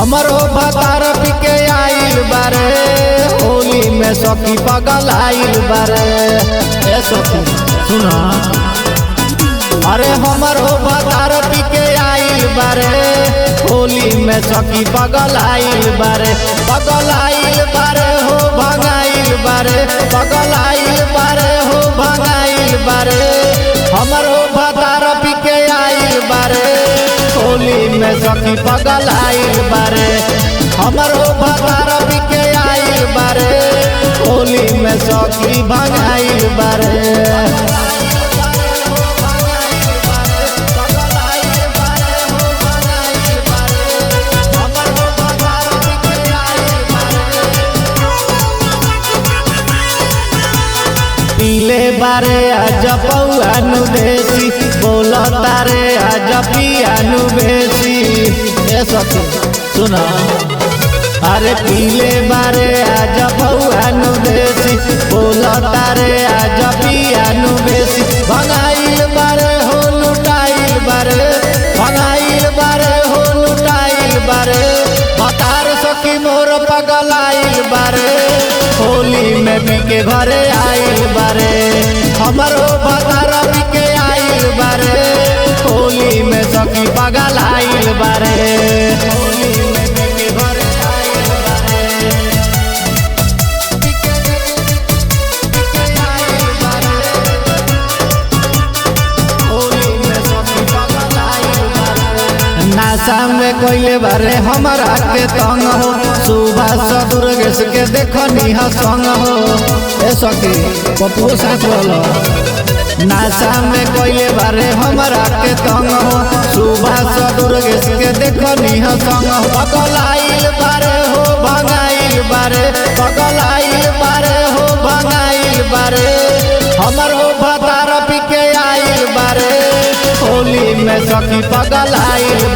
हमरो भतार पिके आइल बारे होली में सखी पगल आइल बारे। ए सखी सुना, अरे हमरो भतार पिके आइल बारे होली में सखी पगल आइल बारे। पगल आइल बारे हो भगाइल बारे, पगल आइल बारे हो भगाइल बारे। हमरो भतार पिके आइल बारे होली में सखी पगल आइल बारे। हमरो भतार पिके आइल बारे होली में सखी भगाइल बारे। पीले बारे आज पौआनु देसी बोला तारे आज पियानु बेसी। ए सखी सुना, अरे पीले बारे आज पौआनु देसी बोला तारे आज पियानु बेसी। भगाइल बारे हो लुटाइल बारे, भगाइल बारे हो लुटाइल बारे। भतार सखी मोर पगल आइल बारे होली में बिके घरे आइल बारे। हमरो भतार बिके आइल बारे होली में सखी पगल आइल बारे। होली में बिके घरे आइल बारे, बिके आइल बारे होली में सखी पगल आइल बारे। नासा में कोइले बारे हमरा के तंग हो, सुबह दुर्गेश के देखनी संग हो। ए सखी पपुओ साथ वाला नासा में कोइले बारे हमरा के तंग हो, सुबह दुर्गेश के देखनी संग हो। पगल आइल बारे हो भगाइल बारे, पगल आइल बारे हो भगाइल बारे। हमरो भतार पिके आइल बारे होली में सखी पगल आइल